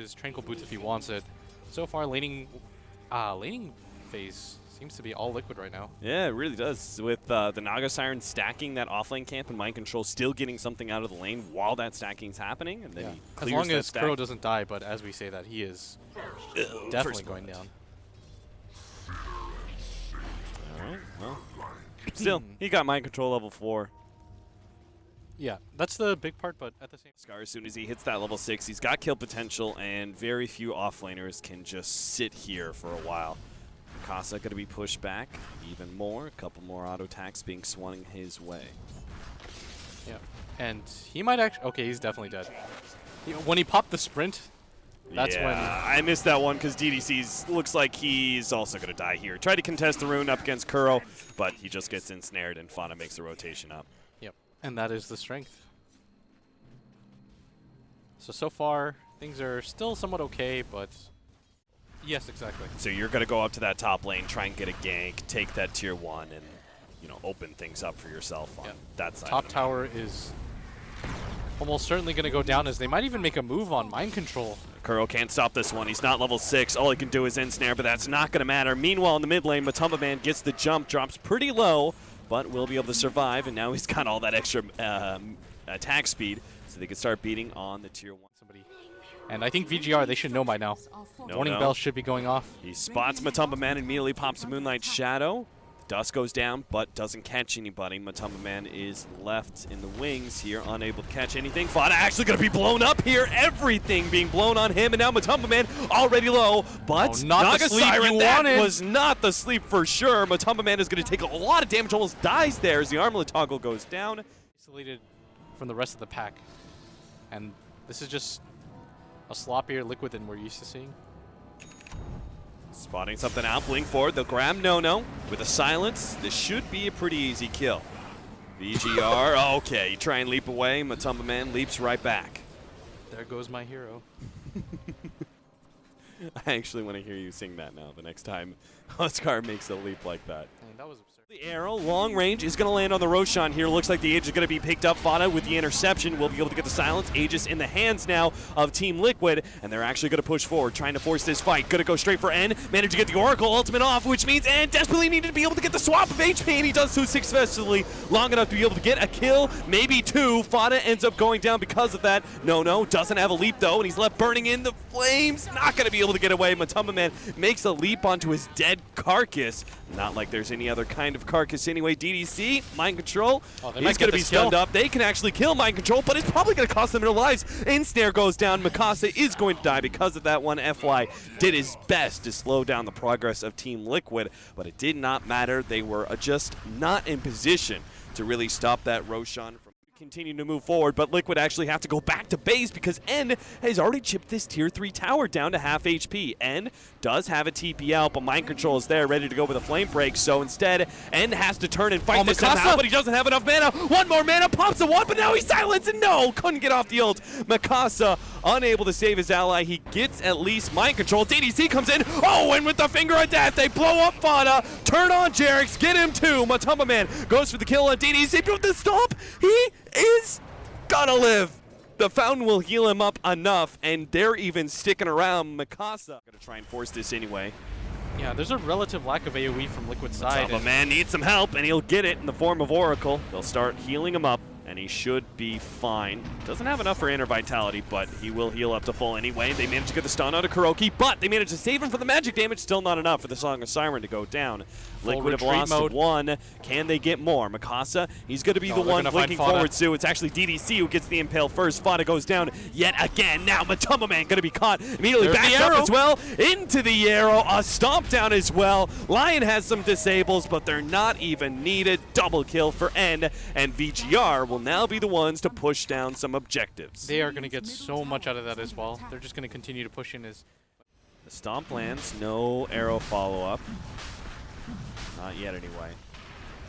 his Tranquil Boots if he wants it. So far, laning phase seems to be all Liquid right now. Yeah, it really does. With the Naga Siren stacking that offlane camp and Mind Control still getting something out of the lane while that stacking's happening. And then he clears as long that as stack. Kuro doesn't die, but as we say that, he is definitely going down. Alright, well. Still, he got Mind Control level 4. Yeah, that's the big part, but at the same time. Scar, as soon as he hits that level 6, he's got kill potential, and very few offlaners can just sit here for a while. Mikasa going to be pushed back even more. A couple more auto attacks being swung his way. Yeah, and he might actually. Okay, he's definitely dead. When he popped the sprint, that's when. I missed that one because DDC looks like he's also going to die here. Tried to contest the rune up against Kuro, but he just gets ensnared, and Fana makes the rotation up. Yep, and that is the strength. So far, things are still somewhat okay, but. Yes, exactly. So you're going to go up to that top lane, try and get a gank, take that tier 1, and open things up for yourself on that side. Top tower is almost certainly going to go down, as they might even make a move on Mind Control. Kuro can't stop this one. He's not level 6. All he can do is ensnare, but that's not going to matter. Meanwhile, in the mid lane, Matumbaman gets the jump, drops pretty low, but will be able to survive, and now he's got all that extra attack speed, so they can start beating on the tier 1. And I think VG.R, they should know by now. Warning bell should be going off. He spots Matumbaman and immediately pops a Moonlight Shadow. The dust goes down, but doesn't catch anybody. Matumbaman is left in the wings here, unable to catch anything. Fata actually going to be blown up here. Everything being blown on him, and now Matumbaman already low, but Naga Siren, that was not the sleep for sure. Matumbaman is going to take a lot of damage, almost dies there as the armlet toggle goes down. Isolated from the rest of the pack. And this is just a sloppier Liquid than we're used to seeing. Spotting something out, blink forward, they'll grab Nono with a silence. This should be a pretty easy kill. VG.R, okay, you try and leap away, Matumbaman leaps right back. There goes my hero. I actually want to hear you sing that now the next time Oscar makes a leap like that. That was absurd. The arrow, long range, is going to land on the Roshan here. Looks like the Aegis is going to be picked up. Fata with the interception will be able to get the silence. Aegis in the hands now of Team Liquid, and they're actually going to push forward, trying to force this fight. Going to go straight for N. Managed to get the Oracle ultimate off, which means N desperately needed to be able to get the swap of HP, and he does so successfully, long enough to be able to get a kill, maybe 2. Fata ends up going down because of that. No, doesn't have a leap though, and he's left burning in the flames. Not going to be able to get away. Matumbaman makes a leap onto his dead carcass. Not like there's any other kind of carcass anyway. DDC, Mind Control, he's going to be stunned up. They can actually kill Mind Control, but it's probably going to cost them their lives. Ensnare goes down. Mikasa is going to die because of that one. FY did his best to slow down the progress of Team Liquid, but it did not matter. They were just not in position to really stop that Roshan from continuing to move forward, but Liquid actually have to go back to base because N has already chipped this tier 3 tower down to half HP. N does have a TP out, but Mind Control is there ready to go with a flame break, so instead N has to turn and fight this somehow, but he doesn't have enough mana. One more mana, pops a one, but now he's silenced, and no, couldn't get off the ult. Mikasa unable to save his ally. He gets at least Mind Control. DDC comes in, and with the finger of death, they blow up Fata, turn on Jerix, get him too. Matumbaman goes for the kill on DDC, but the stop, he is gonna live. The fountain will heal him up enough, and they're even sticking around. Mikasa gonna try and force this anyway. Yeah, there's a relative lack of AoE from Liquid's side. Matumbaman needs some help, and he'll get it in the form of Oracle. They'll start healing him up, and he should be fine. Doesn't have enough for Inner Vitality, but he will heal up to full anyway. They managed to get the stun out of Kuroki, but they managed to save him from the magic damage. Still not enough for the Song of Siren to go down. Liquid have lost one. Can they get more? Mikasa, he's going to be the one blinking forward, Sue. It's actually DDC who gets the impale first. Fata goes down yet again. Now Matumbaman going to be caught. Immediately back up as well. Into the arrow. A stomp down as well. Lion has some disables, but they're not even needed. Double kill for N, and VG.R will now be the ones to push down some objectives. They are going to get so much out of that as well. They're just going to continue to push in as... The stomp lands. No arrow follow-up. Not yet, anyway.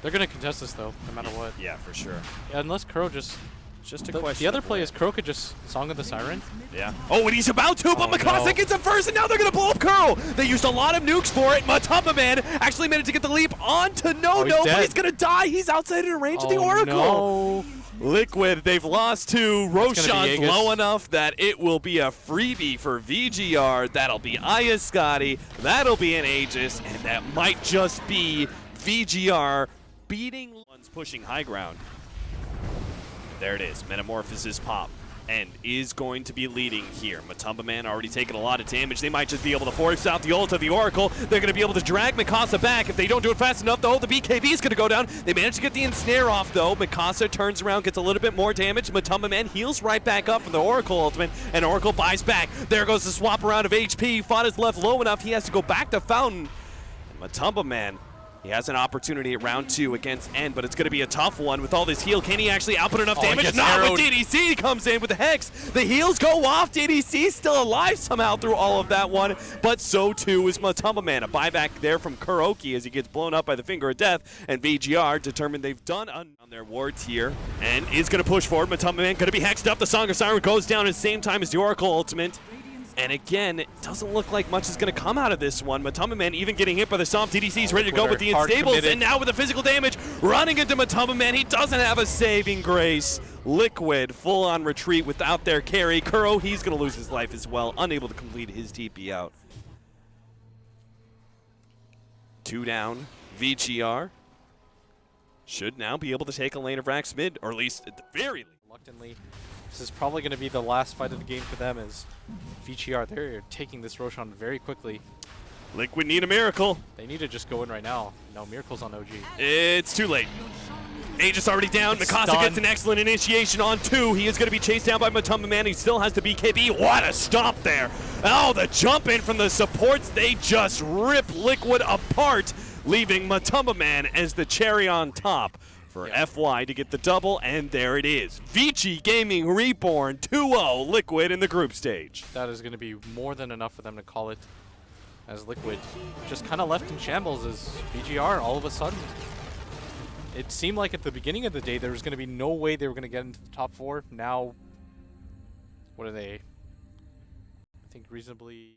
They're going to contest this, though, no matter what. Yeah, for sure. Yeah, unless Kuro just... Just a question. The other play is Kuro could just Song of the Siren. Yeah. Oh, and he's about to, but Mikasa gets him first, and now they're going to blow up Kuro. They used a lot of nukes for it. Matumbaman actually managed to get the leap onto Nono, but he's going to die. He's outside of the range of the Oracle. No. Liquid, they've lost to Roshan's low enough that it will be a freebie for VG.R. That'll be Scotty, that'll be an Aegis, and that might just be VG.R beating ones pushing high ground. There it is, Metamorphosis pop. End is going to be leading here. MATUMBAMAN already taking a lot of damage. They might just be able to force out the ult of the Oracle. They're going to be able to drag Mikasa back. If they don't do it fast enough, though, the BKB is going to go down. They manage to get the ensnare off, though. Mikasa turns around, gets a little bit more damage. MATUMBAMAN heals right back up from the Oracle ultimate, and Oracle buys back. There goes the swap around of HP. Fata's left low enough. He has to go back to Fountain. And MATUMBAMAN, he has an opportunity at round 2 against End, but it's going to be a tough one with all this heal. Can he actually output enough damage? Not when DDC comes in with the Hex. The heals go off. DDC still alive somehow through all of that one, but so too is MATUMBAMAN. A buyback there from Kuroki as he gets blown up by the Finger of Death, and VG.R determined they've done on their wards here, and is going to push forward. MATUMBAMAN going to be hexed up. The Song of Siren goes down at the same time as the Oracle ultimate. And again, it doesn't look like much is going to come out of this one. MATUMBAMAN even getting hit by the Stomp. DDC's ready to go with the Instables, and now with the physical damage, running into MATUMBAMAN. He doesn't have a saving grace. Liquid, full-on retreat without their carry. Kuro, he's going to lose his life as well, unable to complete his TP out. 2 down, VG.R should now be able to take a lane of Rax mid, or at least at the very least. Reluctantly, this is probably going to be the last fight of the game for them as VG.R, they're taking this Roshan very quickly. Liquid need a miracle. They need to just go in right now. No, Miracle's on OG. It's too late. Aegis already down. Mikasa gets an excellent initiation on 2. He is going to be chased down by MATUMBAMAN. He still has the BKB. What a stomp there. Oh, the jump in from the supports. They just rip Liquid apart, leaving MATUMBAMAN as the cherry on top for FY to get the double, and there it is. Vici Gaming Reborn 2-0 Liquid in the group stage. That is going to be more than enough for them to call it, as Liquid just kind of left in shambles as VG.R all of a sudden. It seemed like at the beginning of the day there was going to be no way they were going to get into the top 4. Now, what are they? I think reasonably...